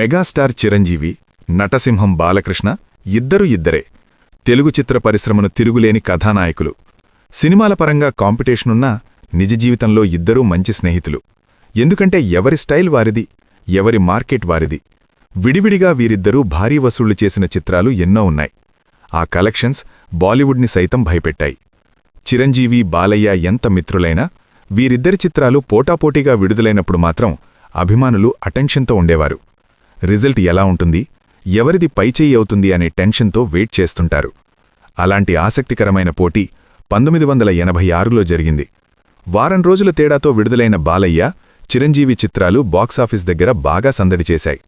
Megastar Chiranjeevi, నటసింహం Balakrishna ఇద్దరే తెలుగు చిత్ర పరిశ్రమను తిరుగులేని కథానాయకులు. సినిమాల పరంగా కాంపిటీషనున్నా నిజ జీవితంలో ఇద్దరూ మంచి స్నేహితులు. ఎందుకంటే ఎవరి స్టైల్ వారిది, ఎవరి మార్కెట్ వారిది. విడివిడిగా వీరిద్దరూ భారీ వసూళ్లు చేసిన చిత్రాలు ఎన్నో ఉన్నాయి. ఆ కలెక్షన్స్ బాలీవుడ్ని సైతం భయపెట్టాయి. చిరంజీవి, బాలయ్య ఎంత మిత్రులైనా వీరిద్దరి చిత్రాలు పోటాపోటీగా విడుదలైనప్పుడు మాత్రం అభిమానులు అటెన్షన్తో ఉండేవారు. రిజల్ట్ ఎలా ఉంటుంది, ఎవరిది పైచేయి అవుతుంది అనే టెన్షన్తో వెయిట్ చేస్తుంటారు. అలాంటి ఆసక్తికరమైన పోటీ 1986లో జరిగింది. వారం రోజుల తేడాతో విడుదలైన బాలయ్య, చిరంజీవి చిత్రాలు బాక్సాఫీస్ దగ్గర బాగా సందడి చేశాయి.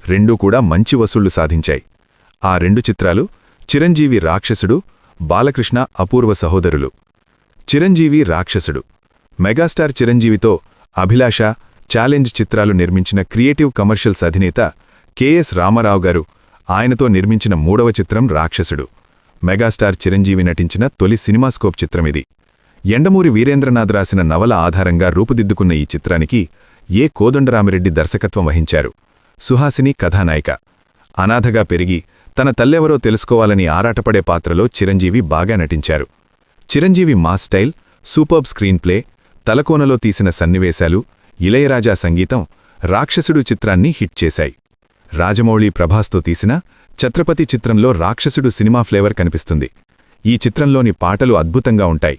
రెండూ కూడా మంచి వసూళ్లు సాధించాయి. ఆ రెండు చిత్రాలు చిరంజీవి రాక్షసుడు, బాలకృష్ణ అపూర్వ సహోదరులు. చిరంజీవి రాక్షసుడు మెగాస్టార్ చిరంజీవితో అభిలాష, ఛాలెంజ్ చిత్రాలు నిర్మించిన క్రియేటివ్ కమర్షియల్స్ అధినేత కెఎస్ రామారావు గారు ఆయనతో నిర్మించిన మూడవ చిత్రం రాక్షసుడు. మెగాస్టార్ చిరంజీవి నటించిన తొలి సినిమాస్కోప్ చిత్రమిది. యండమూరి వీరేంద్రనాథ్ రాసిన నవల ఆధారంగా రూపుదిద్దుకున్న ఈ చిత్రానికి ఏ కోదండరామిరెడ్డి దర్శకత్వం వహించారు. సుహాసిని కథానాయిక. అనాథగా పెరిగి తన తల్లెవరో తెలుసుకోవాలని ఆరాటపడే పాత్రలో చిరంజీవి బాగా నటించారు. Chiranjeevi mass style, superb screenplay, తలకోనలో తీసిన సన్నివేశాలు, ఇళయరాజా సంగీతం రాక్షసుడు చిత్రాన్ని హిట్ చేశాయి. రాజమౌళి, ప్రభాస్తో తీసిన ఛత్రపతి చిత్రంలో రాక్షసుడు సినిమా ఫ్లేవర్ కనిపిస్తుంది. ఈ చిత్రంలోని పాటలు అద్భుతంగా ఉంటాయి.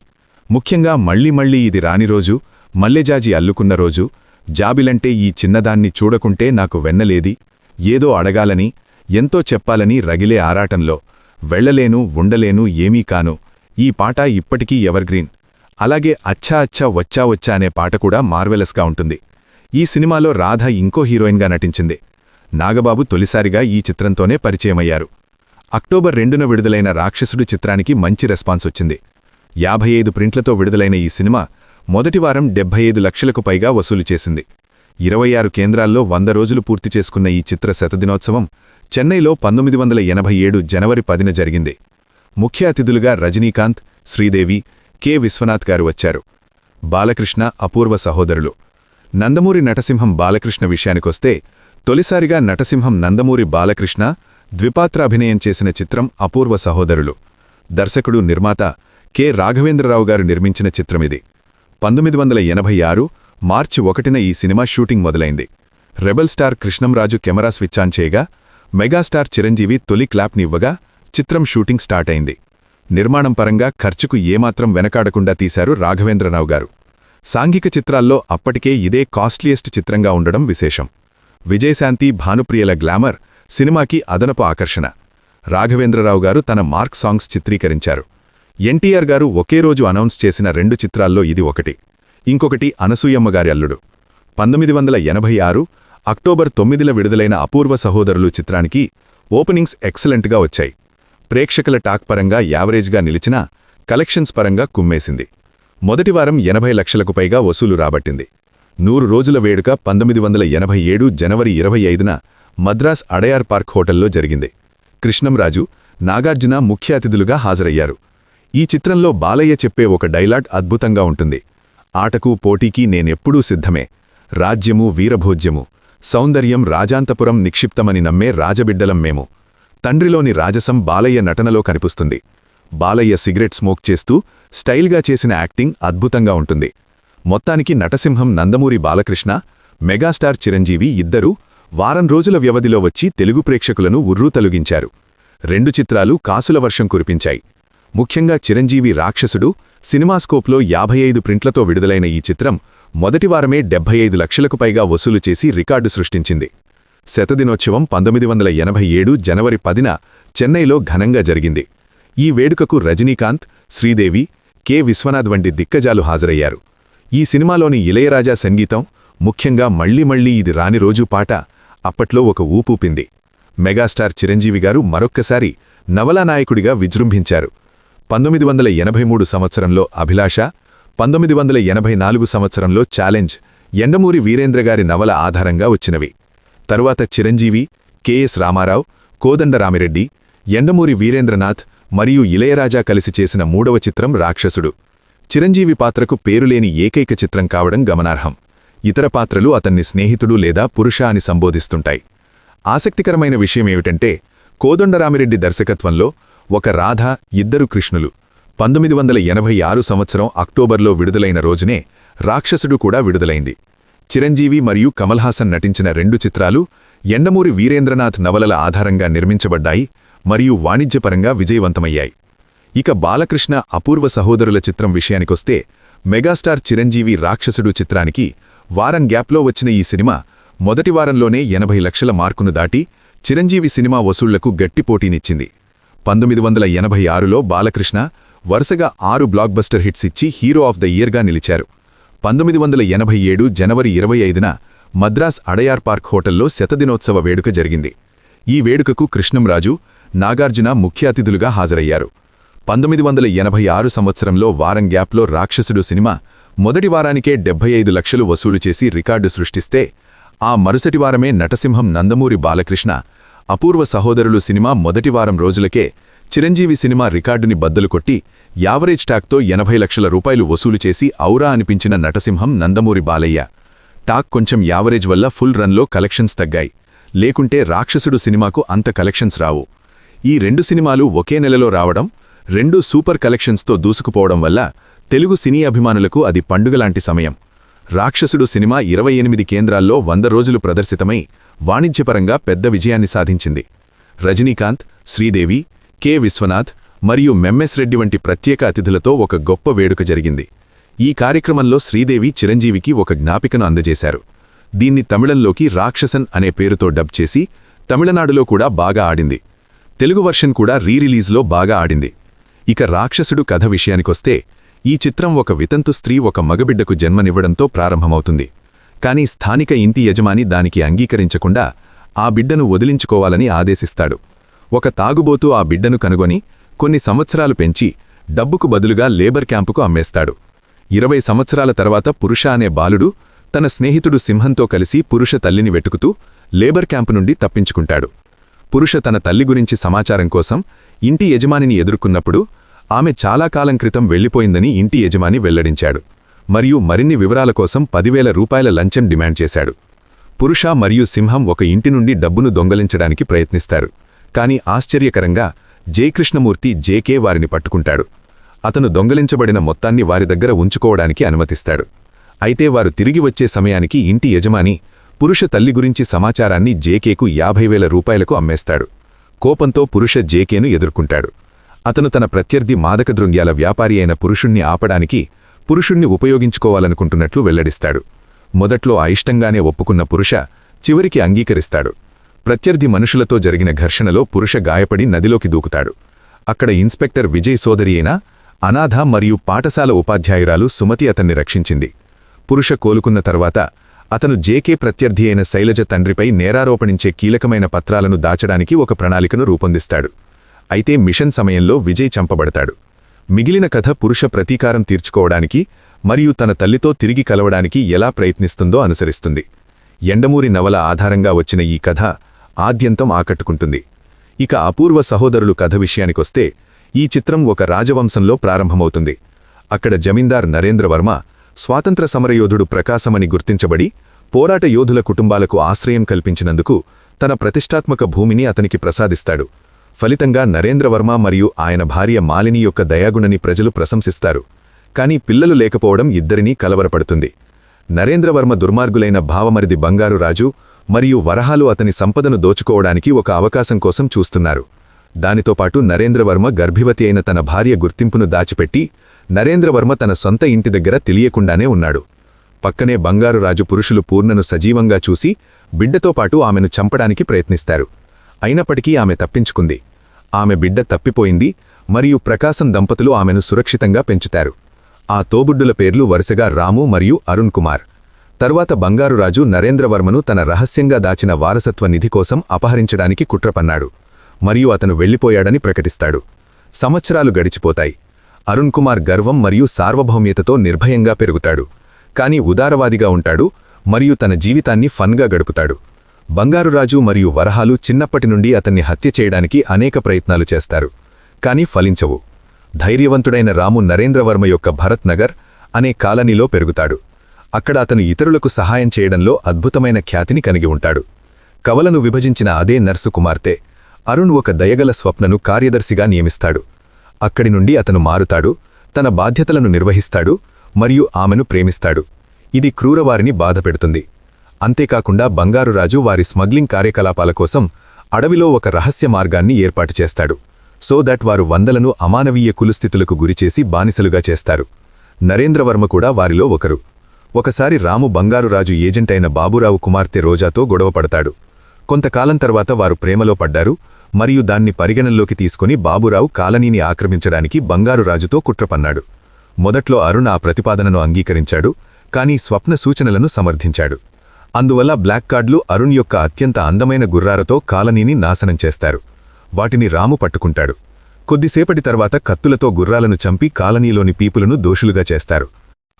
ముఖ్యంగా మళ్ళీ మళ్ళీ ఇది రాని రోజు, మల్లెజాజి అల్లుకున్న రోజు, జాబిలంటే ఈ చిన్నదాన్ని చూడకుంటే నాకు వెన్నలేది, ఏదో అడగాలని, ఎంతో చెప్పాలని రగిలే ఆరాటంలో, వెళ్లలేను ఉండలేను ఏమీ కాను, ఈ పాట ఇప్పటికీ ఎవర్గ్రీన్. అలాగే అచ్చా అచ్చా వచ్చా వచ్చా అనే పాట కూడా మార్వెలస్గా ఉంటుంది. ఈ సినిమాలో రాధ ఇంకో హీరోయిన్గా నటించింది. నాగబాబు తొలిసారిగా ఈ చిత్రంతోనే పరిచయమయ్యారు. అక్టోబర్ 2న విడుదలైన రాక్షసుడు చిత్రానికి మంచి రెస్పాన్స్ వచ్చింది. 55 ప్రింట్లతో విడుదలైన ఈ సినిమా మొదటివారం 75 లక్షలకు పైగా వసూలు చేసింది. 26 కేంద్రాల్లో 100 రోజులు పూర్తి చేసుకున్న ఈ చిత్ర శతదినోత్సవం చెన్నైలో 1987 జనవరి 10న జరిగింది. ముఖ్య అతిథులుగా రజనీకాంత్, శ్రీదేవి, కె. విశ్వనాథ్ గారు వచ్చారు. బాలకృష్ణ అపూర్వ సహోదరులు. నందమూరి నటసింహం బాలకృష్ణ విషయానికొస్తే తొలిసారిగా నటసింహం నందమూరి బాలకృష్ణ ద్విపాత్రాభినయం చేసిన చిత్రం అపూర్వ సహోదరులు. దర్శకుడు, నిర్మాత కె. రాఘవేంద్రరావు గారు నిర్మించిన చిత్రమిది. 1986 మార్చి 1న ఈ సినిమా షూటింగ్ మొదలైంది. Rebel star Krishnam Raju camera switch on చేయగా మెగాస్టార్ చిరంజీవి తొలి క్లాప్నివ్వగా చిత్రం షూటింగ్ స్టార్ట్ అయింది. నిర్మాణం పరంగా ఖర్చుకు ఏమాత్రం వెనకాడకుండా తీశారు రాఘవేంద్రరావు గారు. సాంఘిక చిత్రాల్లో అప్పటికే ఇదే కాస్ట్లీయెస్ట్ చిత్రంగా ఉండడం విశేషం. విజయశాంతి, భానుప్రియల గ్లామర్ సినిమాకి అదనపు ఆకర్షణ. రాఘవేంద్రరావు గారు తన మార్క్ సాంగ్స్ చిత్రీకరించారు. ఎన్టీఆర్ గారు ఒకే రోజు అనౌన్స్ చేసిన 2 చిత్రాల్లో ఇది ఒకటి. ఇంకొకటి అనసూయమ్మగారి అల్లుడు. 1986 అక్టోబర్ 9న విడుదలైన అపూర్వ సహోదరులు చిత్రానికి ఓపెనింగ్స్ ఎక్సలెంట్గా వచ్చాయి. ప్రేక్షకుల టాక్ పరంగా యావరేజ్గా నిలిచినా కలెక్షన్స్ పరంగా కుమ్మేసింది. మొదటివారం 80 లక్షలకు పైగా వసూలు రాబట్టింది. 100 రోజుల వేడుక 1987 జనవరి 25న మద్రాస్ అడయార్ పార్క్ హోటల్లో జరిగింది. కృష్ణంరాజు, నాగార్జున ముఖ్య అతిథులుగా హాజరయ్యారు. ఈ చిత్రంలో బాలయ్య చెప్పే ఒక డైలాగ్ అద్భుతంగా ఉంటుంది. ఆటకు పోటీకి నేనెప్పుడూ సిద్ధమే, రాజ్యము వీరభోజ్యము, సౌందర్యం రాజాంతపురం నిక్షిప్తమని నమ్మే రాజబిడ్డలం మేము. తండ్రిలోని రాజసం బాలయ్య నటనలో కనిపిస్తుంది. బాలయ్య సిగరెట్ స్మోక్ చేస్తూ స్టైల్గా చేసిన యాక్టింగ్ అద్భుతంగా ఉంటుంది. మొత్తానికి నటసింహం నందమూరి బాలకృష్ణ, మెగాస్టార్ చిరంజీవి ఇద్దరూ వారం రోజుల వ్యవధిలో వచ్చి తెలుగు ప్రేక్షకులను ఉర్రూతలుగించారు. 2 చిత్రాలు కాసుల వర్షం కురిపించాయి. ముఖ్యంగా చిరంజీవి రాక్షసుడు సినిమాస్కోప్లో 55 ప్రింట్లతో విడుదలైన ఈ చిత్రం మొదటివారమే 75 లక్షలకు పైగా వసూలు చేసి రికార్డు సృష్టించింది. శతదినోత్సవం 1987 జనవరి 10న చెన్నైలో ఘనంగా జరిగింది. ఈ వేడుకకు రజనీకాంత్, శ్రీదేవి, కె. విశ్వనాథ్ వంటి దిగ్గజాలు హాజరయ్యారు. ఈ సినిమాలోని ఇళయరాజా సంగీతం, ముఖ్యంగా మళ్ళీ మళ్ళీ ఇది రాని రోజు పాట అప్పట్లో ఒక ఊపూపింది. మెగాస్టార్ చిరంజీవి గారు మరొక్కసారి నవలానాయకుడిగా విజృంభించారు. 1983 సంవత్సరంలో అభిలాష, 1984 సంవత్సరంలో ఛాలెంజ్ యండమూరి వీరేంద్రగారి నవల ఆధారంగా వచ్చినవి. తరువాత చిరంజీవి, కెఎస్ రామారావు, కోదండరామిరెడ్డి, యండమూరి వీరేంద్రనాథ్ మరియు ఇళయరాజా కలిసి చేసిన మూడవ చిత్రం రాక్షసుడు. చిరంజీవి పాత్రకు పేరులేని ఏకైక చిత్రం కావడం గమనార్హం. ఇతర పాత్రలు అతన్ని స్నేహితుడు లేదా పురుష అని సంబోధిస్తుంటాయి. ఆసక్తికరమైన విషయమేమిటంటే కోదండరామిరెడ్డి దర్శకత్వంలో ఒక రాధ ఇద్దరు కృష్ణులు 1986 సంవత్సరం అక్టోబర్లో విడుదలైన రోజునే రాక్షసుడు కూడా విడుదలైంది. చిరంజీవి మరియు కమల్ హాసన్ నటించిన 2 చిత్రాలు యండమూరి వీరేంద్రనాథ్ నవలల ఆధారంగా నిర్మించబడ్డాయి మరియు వాణిజ్యపరంగా విజయవంతమయ్యాయి. ఇక బాలకృష్ణ అపూర్వ సహోదరుల చిత్రం విషయానికొస్తే మెగాస్టార్ చిరంజీవి రాక్షసుడు చిత్రానికి వారం గ్యాప్లో వచ్చిన ఈ సినిమా మొదటి వారంలోనే 80 లక్షల మార్కును దాటి చిరంజీవి సినిమా వసూళ్లకు గట్టి పోటీనిచ్చింది. 1986లో బాలకృష్ణ వరుసగా 6 బ్లాక్ బస్టర్ హిట్స్ ఇచ్చి హీరో ఆఫ్ ద ఇయర్గా నిలిచారు. 1987 జనవరి 25న మద్రాస్ అడయార్ పార్క్ హోటల్లో శతదినోత్సవ వేడుక జరిగింది. ఈ వేడుకకు కృష్ణంరాజు, నాగార్జున ముఖ్య అతిథులుగా హాజరయ్యారు. 1986 సంవత్సరంలో వారం గ్యాప్లో రాక్షసుడు సినిమా మొదటి వారానికే 75 లక్షలు వసూలు చేసి రికార్డు సృష్టిస్తే, ఆ మరుసటి వారమే నటసింహం నందమూరి బాలకృష్ణ అపూర్వ సహోదరులు సినిమా మొదటి వారం రోజులకే చిరంజీవి సినిమా రికార్డుని బద్దలు కొట్టి యావరేజ్ టాక్తో 80 లక్షల రూపాయలు వసూలు చేసి ఔరా అనిపించిన నటసింహం నందమూరి బాలయ్య. టాక్ కొంచెం యావరేజ్ వల్ల ఫుల్ రన్లో కలెక్షన్స్ తగ్గాయి, లేకుంటే రాక్షసుడు సినిమాకు అంత కలెక్షన్స్ రావు. ఈ 2 సినిమాలు ఒకే నెలలో రావడం, 2 సూపర్ కలెక్షన్స్తో దూసుకుపోవడం వల్ల తెలుగు సినీ అభిమానులకు అది పండుగలాంటి సమయం. రాక్షసుడు సినిమా 28 కేంద్రాల్లో 100 రోజులు ప్రదర్శితమై వాణిజ్యపరంగా పెద్ద విజయాన్ని సాధించింది. రజనీకాంత్, శ్రీదేవి, కె. విశ్వనాథ్ మరియు ఎంఎస్ రెడ్డి వంటి ప్రత్యేక అతిథులతో ఒక గొప్ప వేడుక జరిగింది. ఈ కార్యక్రమంలో శ్రీదేవి చిరంజీవికి ఒక జ్ఞాపికను అందజేశారు. దీన్ని తమిళంలోకి రాక్షసన్ అనే పేరుతో డబ్ చేసి తమిళనాడులో కూడా బాగా ఆడింది. తెలుగు వర్షన్ కూడా రీరిలీజ్లో బాగా ఆడింది. ఇక రాక్షసుడు కథ విషయానికొస్తే, ఈ చిత్రం ఒక వితంతు స్త్రీ ఒక మగబిడ్డకు జన్మనివ్వడంతో ప్రారంభమవుతుంది. కానీ స్థానిక ఇంటి యజమాని దానికి అంగీకరించకుండా ఆ బిడ్డను వదిలించుకోవాలని ఆదేశిస్తాడు. ఒక తాగుబోతూ ఆ బిడ్డను కనుగొని కొన్ని సంవత్సరాలు పెంచి డబ్బుకు బదులుగా లేబర్ క్యాంపుకు అమ్మేస్తాడు. 20 సంవత్సరాల తర్వాత పురుష అనే బాలుడు తన స్నేహితుడు సింహంతో కలిసి పురుష తల్లిని వెతుకుతూ లేబర్ క్యాంపు నుండి తప్పించుకుంటాడు. పురుష తన తల్లి గురించి సమాచారం కోసం ఇంటి యజమానిని ఎదుర్కొన్నప్పుడు ఆమె చాలా కాలం క్రితం వెళ్లిపోయిందని ఇంటి యజమాని వెల్లడించాడు మరియు మరిన్ని వివరాల కోసం 10,000 రూపాయల లంచం డిమాండ్ చేశాడు. పురుష మరియు సింహం ఒక ఇంటి నుండి డబ్బును దొంగలించడానికి ప్రయత్నిస్తారు. కానీ ఆశ్చర్యకరంగా జయకృష్ణమూర్తి జేకే వారిని పట్టుకుంటాడు. అతను దొంగలించబడిన మొత్తాన్ని వారి దగ్గర ఉంచుకోవడానికి అనుమతిస్తాడు. అయితే వారు తిరిగి వచ్చే సమయానికి ఇంటి యజమాని పురుష తల్లి గురించి సమాచారాన్ని జేకేకు 50,000 రూపాయలకు అమ్మేస్తాడు. కోపంతో పురుష జేకేను ఎదుర్కొంటాడు. అతను తన ప్రత్యర్థి మాదక ద్రవ్యాల వ్యాపారి అయిన పురుషుణ్ణి ఆపడానికి పురుషుణ్ణి ఉపయోగించుకోవాలనుకుంటున్నట్లు వెల్లడిస్తాడు. మొదట్లో అయిష్టంగానే ఒప్పుకున్న పురుష చివరికి అంగీకరిస్తాడు. ప్రత్యర్థి మనుషులతో జరిగిన ఘర్షణలో పురుష గాయపడి నదిలోకి దూకుతాడు. అక్కడ ఇన్స్పెక్టర్ విజయ్ సోదరి అయిన అనాథ మరియు పాఠశాల ఉపాధ్యాయురాలు సుమతి అతన్ని రక్షించింది. పురుష కోలుకున్న తర్వాత అతను జేకే ప్రత్యర్థి అయిన శైలజ తండ్రిపై నేరారోపణించే కీలకమైన పత్రాలను దాచడానికి ఒక ప్రణాళికను రూపొందిస్తాడు. అయితే మిషన్ సమయంలో విజయ్ చంపబడతాడు. మిగిలిన కథ పురుష ప్రతీకారం తీర్చుకోవడానికి మరియు తన తల్లితో తిరిగి కలవడానికి ఎలా ప్రయత్నిస్తుందో అనుసరిస్తుంది. యండమూరి నవల ఆధారంగా వచ్చిన ఈ కథ ఆద్యంతం ఆకట్టుకుంటుంది. ఇక అపూర్వ సహోదరులు కథ విషయానికొస్తే, ఈ చిత్రం ఒక రాజవంశంలో ప్రారంభమవుతుంది. అక్కడ జమీందార్ నరేంద్రవర్మ స్వాతంత్ర సమరయోధుడు ప్రకాశమని గుర్తించబడి పోరాట యోధుల కుటుంబాలకు ఆశ్రయం కల్పించినందుకు తన ప్రతిష్టాత్మక భూమిని అతనికి ప్రసాదిస్తాడు. ఫలితంగా నరేంద్రవర్మ మరియు ఆయన భార్య మాలిని యొక్క దయాగుణని ప్రజలు ప్రశంసిస్తారు. కానీ పిల్లలు లేకపోవడం ఇద్దరినీ కలవరపడుతుంది. నరేంద్రవర్మ దుర్మార్గులైన భావమరిది బంగారు రాజు మరియు వరహాలు అతని సంపదను దోచుకోవడానికి ఒక అవకాశం కోసం చూస్తున్నారు. దానితోపాటు నరేంద్రవర్మ గర్భివతి అయిన తన భార్య గుర్తింపును దాచిపెట్టి నరేంద్రవర్మ తన సొంత ఇంటి దగ్గర తెలియకుండానే ఉన్నాడు. పక్కనే బంగారు రాజు పురుషులు పూర్ణను సజీవంగా చూసి బిడ్డతో పాటు ఆమెను చంపడానికి ప్రయత్నిస్తారు. అయినప్పటికీ ఆమె తప్పించుకుంది. ఆమె బిడ్డ తప్పిపోయింది మరియు ప్రకాశం దంపతులు ఆమెను సురక్షితంగా పెంచుతారు. ఆ తోబుడ్డుల పేర్లు వరుసగా రాము మరియు అరుణ్ కుమార్. తర్వాత బంగారురాజు నరేంద్రవర్మను తన రహస్యంగా దాచిన వారసత్వ నిధి కోసం అపహరించడానికి కుట్రపన్నాడు మరియు అతను వెళ్లిపోయాడని ప్రకటిస్తాడు. సంవత్సరాలు గడిచిపోతాయి. అరుణ్ కుమార్ గర్వం మరియు సార్వభౌమ్యతతో నిర్భయంగా పెరుగుతాడు. కానీ ఉదారవాదిగా ఉంటాడు మరియు తన జీవితాన్ని ఫన్గా గడుపుతాడు. బంగారురాజు మరియు వరహాలు చిన్నప్పటి నుండి అతన్ని హత్య చేయడానికి అనేక ప్రయత్నాలు చేస్తారు, కానీ ఫలించవు. ధైర్యవంతుడైన రాము నరేంద్రవర్మ యొక్క భరత్ నగర్ అనే కాలనీలో పెరుగుతాడు. అక్కడ అతను ఇతరులకు సహాయం చేయడంలో అద్భుతమైన ఖ్యాతిని కలిగి ఉంటాడు. కవలను విభజించిన అదే నర్సు కుమార్తె అరుణ్ ఒక దయగల స్వప్నను కార్యదర్శిగా నియమిస్తాడు. అక్కడి నుండి అతను మారుతాడు, తన బాధ్యతలను నిర్వహిస్తాడు మరియు ఆమెను ప్రేమిస్తాడు. ఇది క్రూరవారిని బాధపెడుతుంది. అంతేకాకుండా బంగారురాజు వారి స్మగ్లింగ్ కార్యకలాపాల కోసం అడవిలో ఒక రహస్య మార్గాన్ని ఏర్పాటు చేస్తాడు. సో దట్ వారు వందలను అమానవీయ కులుస్థితులకు గురిచేసి బానిసలుగా చేస్తారు. నరేంద్రవర్మ కూడా వారిలో ఒకరు. ఒకసారి రాము బంగారురాజు ఏజెంట్ అయిన బాబురావు కుమార్తె రోజాతో గొడవపడతాడు. కొంతకాలం తర్వాత వారు ప్రేమలో పడ్డారు మరియు దాన్ని పరిగణనలోకి తీసుకుని బాబురావు కాలనీని ఆక్రమించడానికి బంగారురాజుతో కుట్రపన్నాడు. మొదట్లో అరుణ్ ఆ ప్రతిపాదనను అంగీకరించాడు, కానీ స్వప్న సూచనలను సమర్థించాడు. అందువల్ల బ్లాక్ కార్డులు అరుణ్ యొక్క అత్యంత అందమైన గుర్రాలతో కాలనీని నాశనం చేస్తారు. వాటిని రాము పట్టుకుంటాడు. కొద్దిసేపటి తర్వాత కత్తులతో గుర్రాలను చంపి కాలనీలోని పీపులను దోషులుగా చేస్తారు.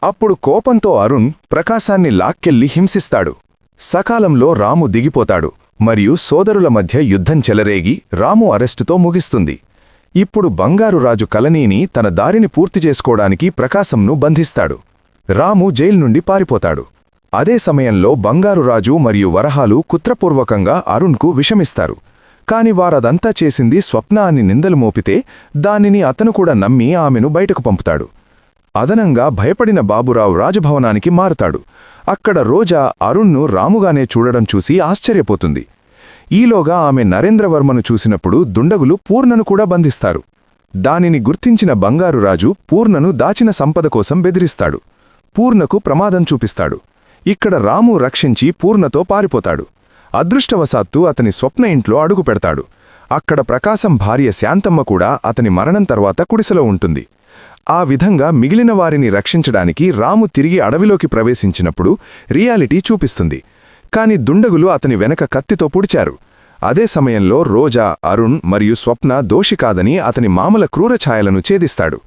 అప్పుడు కోపంతో అరుణ్ ప్రకాశాన్ని లాక్కెళ్లి హింసిస్తాడు. సకాలంలో రాము దిగిపోతాడు మరియు సోదరుల మధ్య యుద్ధం చెలరేగి రాము అరెస్టుతో ముగిస్తుంది. ఇప్పుడు బంగారురాజు కలనీని తన దారిని పూర్తి చేసుకోవడానికి ప్రకాశంను బంధిస్తాడు. రాము జైలు నుండి పారిపోతాడు. అదే సమయంలో బంగారురాజు మరియు వరహాలు కుట్రపూర్వకంగా అరుణ్కు విషమిస్తారు. కాని వారదంతా చేసింది స్వప్న అని నిందలు మోపితే దానిని అతను కూడా నమ్మి ఆమెను బయటకు పంపుతాడు. అదనంగా భయపడిన బాబురావు రాజభవనానికి మారుతాడు. అక్కడ రోజా అరుణ్ను రాముగానే చూడడం చూసి ఆశ్చర్యపోతుంది. ఈలోగా ఆమె నరేంద్రవర్మను చూసినప్పుడు దుండగులు పూర్ణను కూడా బంధిస్తారు. దానిని గుర్తించిన బంగారురాజు పూర్ణను దాచిన సంపద కోసం బెదిరిస్తాడు. పూర్ణకు ప్రమాదం చూపిస్తాడు. ఇక్కడ రాము రక్షించి పూర్ణతో పారిపోతాడు. అదృష్టవశాత్తు అతని స్వప్న ఇంట్లో అడుగుపెడతాడు. అక్కడ ప్రకాశం భార్య శాంతమ్మ కూడా అతని మరణం తర్వాత కుడిసెలో ఉంటుంది. ఆ విధంగా మిగిలిన వారిని రక్షించడానికి రాము తిరిగి అడవిలోకి ప్రవేశించినప్పుడు రియాలిటీ చూపిస్తుంది. కాని దుండగులు అతని వెనక కత్తితో పొడిచారు. అదే సమయంలో రోజా, అరుణ్ మరియు స్వప్న దోషి కాదని అతని మామల క్రూరఛాయలను ఛేదిస్తాడు.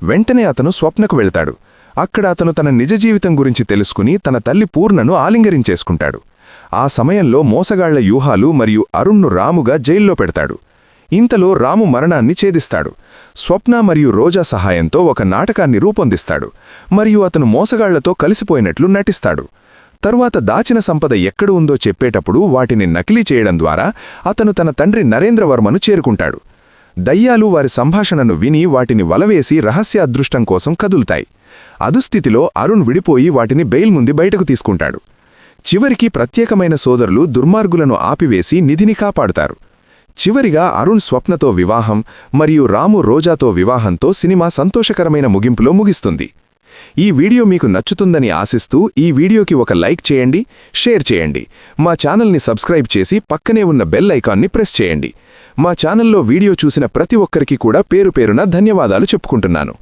వెంటనే అతను స్వప్నకు వెళ్తాడు. అక్కడ అతను తన నిజ జీవితం గురించి తెలుసుకుని తన తల్లి పూర్ణను ఆలింగరించేసుకుంటాడు. ఆ సమయంలో మోసగాళ్ల వ్యూహాలు మరియు అరుణ్ను రాముగా జైల్లో పెడతాడు. ఇంతలో రాము మరణాన్ని ఛేదిస్తాడు. స్వప్న మరియు రోజా సహాయంతో ఒక నాటకాన్ని రూపొందిస్తాడు మరియు అతను మోసగాళ్లతో కలిసిపోయినట్లు నటిస్తాడు. తరువాత దాచిన సంపద ఎక్కడ ఉందో చెప్పేటప్పుడు వాటిని నకిలీ చేయడం ద్వారా అతను తన తండ్రి నరేంద్రవర్మను చేరుకుంటాడు. దయ్యాలు వారి సంభాషణను విని వాటిని వలవేసి రహస్య అదృష్టం కోసం కదులుతాయి. అదుస్థితిలో అరుణ్ విడిపోయి వాటిని బెయిల్ ముందు బయటకు తీసుకుంటాడు. చివరికి ప్రత్యేకమైన సోదరులు దుర్మార్గులను ఆపివేసి నిధిని కాపాడుతారు. చివరిగా అరుణ్ స్వప్నతో వివాహం మరియు రాము రోజాతో వివాహంతో సినిమా సంతోషకరమైన ముగింపులో ముగిస్తుంది. ఈ వీడియో మీకు నచ్చుతుందని ఆశిస్తూ ఈ వీడియోకి ఒక లైక్ చేయండి, షేర్ చేయండి. మా ఛానల్ని సబ్స్క్రైబ్ చేసి పక్కనే ఉన్న బెల్ ఐకాన్ని ప్రెస్ చేయండి. మా ఛానల్లో వీడియో చూసిన ప్రతి ఒక్కరికి కూడా పేరు పేరున ధన్యవాదాలు చెప్పుకుంటున్నాను.